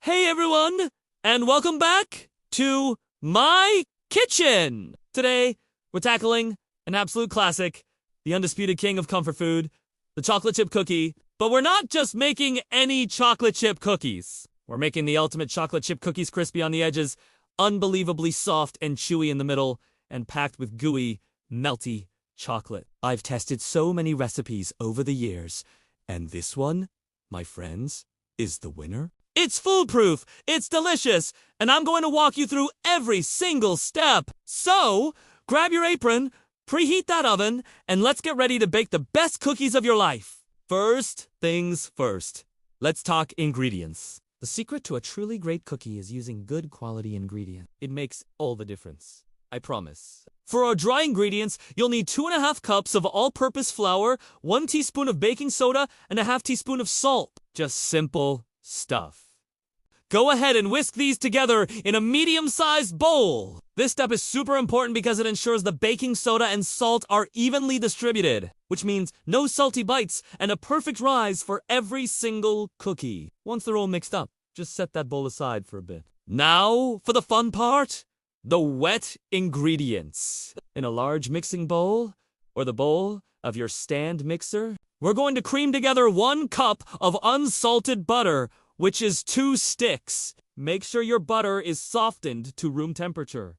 Hey everyone, and welcome back to my kitchen! Today, we're tackling an absolute classic, the undisputed king of comfort food, the chocolate chip cookie. But we're not just making any chocolate chip cookies. We're making the ultimate chocolate chip cookies, crispy on the edges, unbelievably soft and chewy in the middle, and packed with gooey, melty chocolate. I've tested so many recipes over the years, and this one, my friends, is the winner. It's foolproof, it's delicious, and I'm going to walk you through every single step. So, grab your apron, preheat that oven, and let's get ready to bake the best cookies of your life. First things first, let's talk ingredients. The secret to a truly great cookie is using good quality ingredients. It makes all the difference, I promise. For our dry ingredients, you'll need 2.5 cups of all-purpose flour, 1 teaspoon of baking soda, and a half teaspoon of salt. Just simple stuff. Go ahead and whisk these together in a medium-sized bowl. This step is super important because it ensures the baking soda and salt are evenly distributed, which means no salty bites and a perfect rise for every single cookie. Once they're all mixed up, just set that bowl aside for a bit. Now, for the fun part, the wet ingredients. In a large mixing bowl, or the bowl of your stand mixer, we're going to cream together 1 cup of unsalted butter, which is 2 sticks. Make sure your butter is softened to room temperature.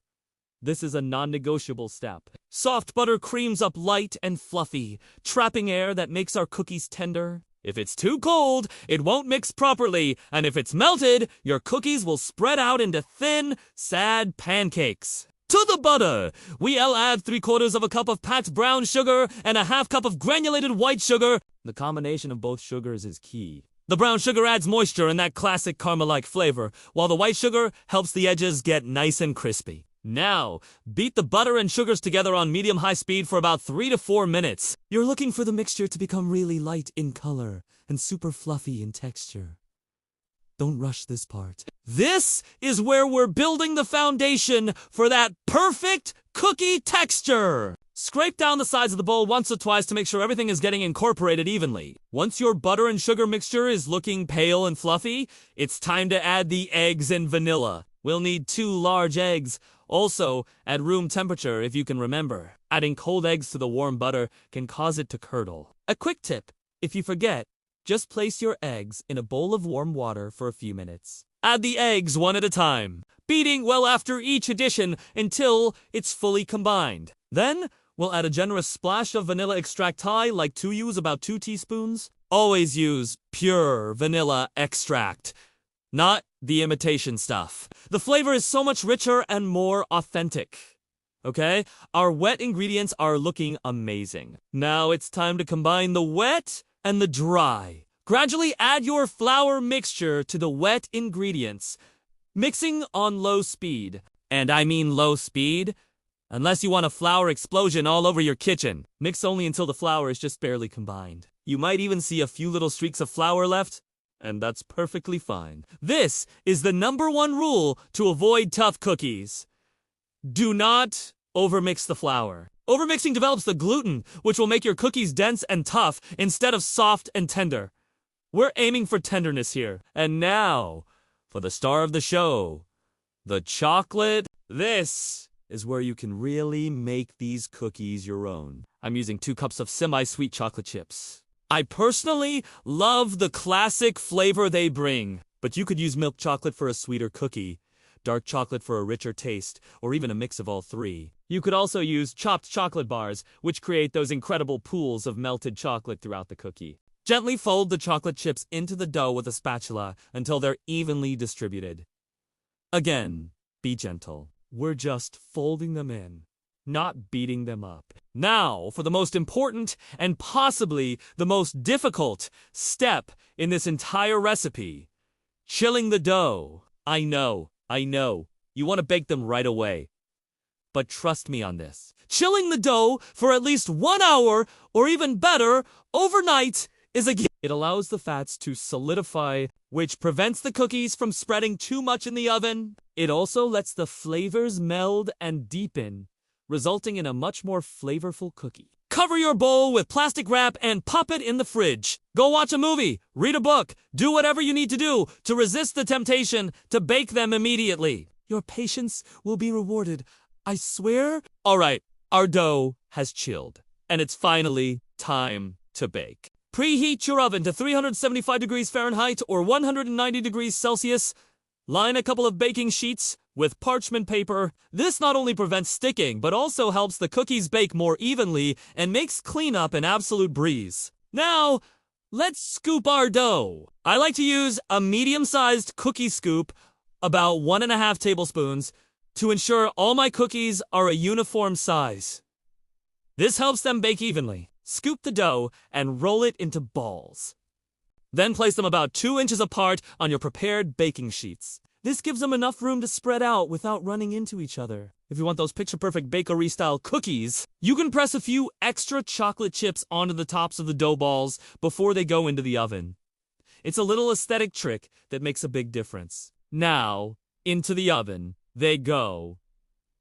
This is a non-negotiable step. Soft butter creams up light and fluffy, trapping air that makes our cookies tender. If it's too cold, it won't mix properly, and if it's melted, your cookies will spread out into thin, sad pancakes. To the butter, we'll add 3/4 cup of packed brown sugar and a half cup of granulated white sugar. The combination of both sugars is key. The brown sugar adds moisture and that classic caramel-like flavor, while the white sugar helps the edges get nice and crispy. Now, beat the butter and sugars together on medium-high speed for about 3 to 4 minutes. You're looking for the mixture to become really light in color and super fluffy in texture. Don't rush this part. This is where we're building the foundation for that perfect cookie texture. Scrape down the sides of the bowl once or twice to make sure everything is getting incorporated evenly. Once your butter and sugar mixture is looking pale and fluffy, it's time to add the eggs and vanilla. We'll need 2 large eggs, also at room temperature if you can remember. Adding cold eggs to the warm butter can cause it to curdle. A quick tip, if you forget, just place your eggs in a bowl of warm water for a few minutes. Add the eggs one at a time, beating well after each addition until it's fully combined. Then, we'll add a generous splash of vanilla extract, like to use about 2 teaspoons. Always use pure vanilla extract, not the imitation stuff. The flavor is so much richer and more authentic. Okay? Our wet ingredients are looking amazing. Now it's time to combine the wet and the dry. Gradually add your flour mixture to the wet ingredients, mixing on low speed. And I mean low speed, unless you want a flour explosion all over your kitchen. Mix only until the flour is just barely combined. You might even see a few little streaks of flour left, and that's perfectly fine. This is the #1 rule to avoid tough cookies. Do not overmix the flour. Overmixing develops the gluten, which will make your cookies dense and tough instead of soft and tender. We're aiming for tenderness here. And now, for the star of the show, the chocolate. This is where you can really make these cookies your own. I'm using 2 cups of semi-sweet chocolate chips. I personally love the classic flavor they bring, but you could use milk chocolate for a sweeter cookie, dark chocolate for a richer taste, or even a mix of all 3. You could also use chopped chocolate bars, which create those incredible pools of melted chocolate throughout the cookie. Gently fold the chocolate chips into the dough with a spatula until they're evenly distributed. Again, be gentle. We're just folding them in, not beating them up. Now, for the most important and possibly the most difficult step in this entire recipe, chilling the dough. I know, you want to bake them right away. But trust me on this. Chilling the dough for at least 1 hour, or even better, overnight, is a gift. It allows the fats to solidify, which prevents the cookies from spreading too much in the oven. It also lets the flavors meld and deepen, resulting in a much more flavorful cookie. Cover your bowl with plastic wrap and pop it in the fridge. Go watch a movie, read a book, do whatever you need to do to resist the temptation to bake them immediately. Your patience will be rewarded, I swear. All right, our dough has chilled, and it's finally time to bake. Preheat your oven to 375 degrees Fahrenheit or 190 degrees Celsius. Line a couple of baking sheets with parchment paper. This not only prevents sticking, but also helps the cookies bake more evenly and makes cleanup an absolute breeze. Now, let's scoop our dough. I like to use a medium-sized cookie scoop, about 1.5 tablespoons, to ensure all my cookies are a uniform size. This helps them bake evenly. Scoop the dough and roll it into balls. Then place them about 2 inches apart on your prepared baking sheets. This gives them enough room to spread out without running into each other. If you want those picture-perfect bakery-style cookies, you can press a few extra chocolate chips onto the tops of the dough balls before they go into the oven. It's a little aesthetic trick that makes a big difference. Now, into the oven they go.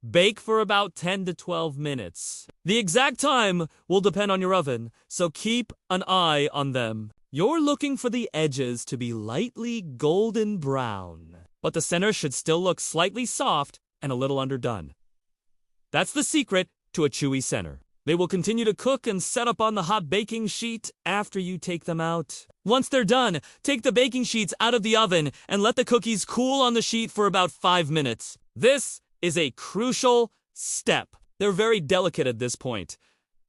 Bake for about 10 to 12 minutes. The exact time will depend on your oven, so keep an eye on them. You're looking for the edges to be lightly golden brown, but the center should still look slightly soft and a little underdone. That's the secret to a chewy center. They will continue to cook and set up on the hot baking sheet after you take them out. Once they're done, take the baking sheets out of the oven and let the cookies cool on the sheet for about 5 minutes. This is a crucial step. They're very delicate at this point,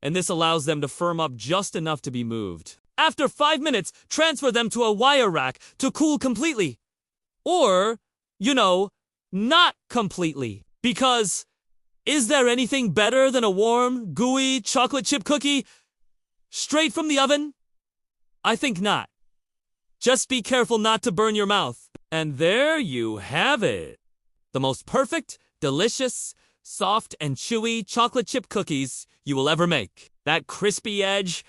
and this allows them to firm up just enough to be moved. After 5 minutes, transfer them to a wire rack to cool completely. Or, not completely. Because, is there anything better than a warm, gooey chocolate chip cookie straight from the oven? I think not. Just be careful not to burn your mouth. And there you have it. The most perfect, delicious, soft and chewy chocolate chip cookies you will ever make. That crispy edge,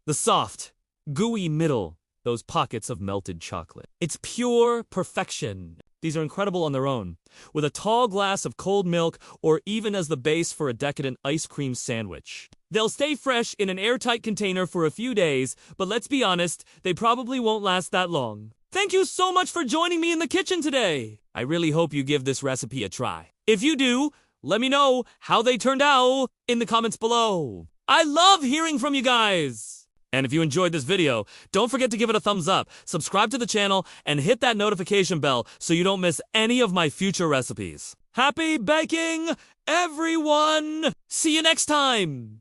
the soft, gooey middle, those pockets of melted chocolate. It's pure perfection. These are incredible on their own, with a tall glass of cold milk or even as the base for a decadent ice cream sandwich. They'll stay fresh in an airtight container for a few days, but let's be honest, they probably won't last that long. Thank you so much for joining me in the kitchen today. I really hope you give this recipe a try. If you do, let me know how they turned out in the comments below. I love hearing from you guys. And if you enjoyed this video, don't forget to give it a thumbs up, subscribe to the channel, and hit that notification bell so you don't miss any of my future recipes. Happy baking, everyone! See you next time!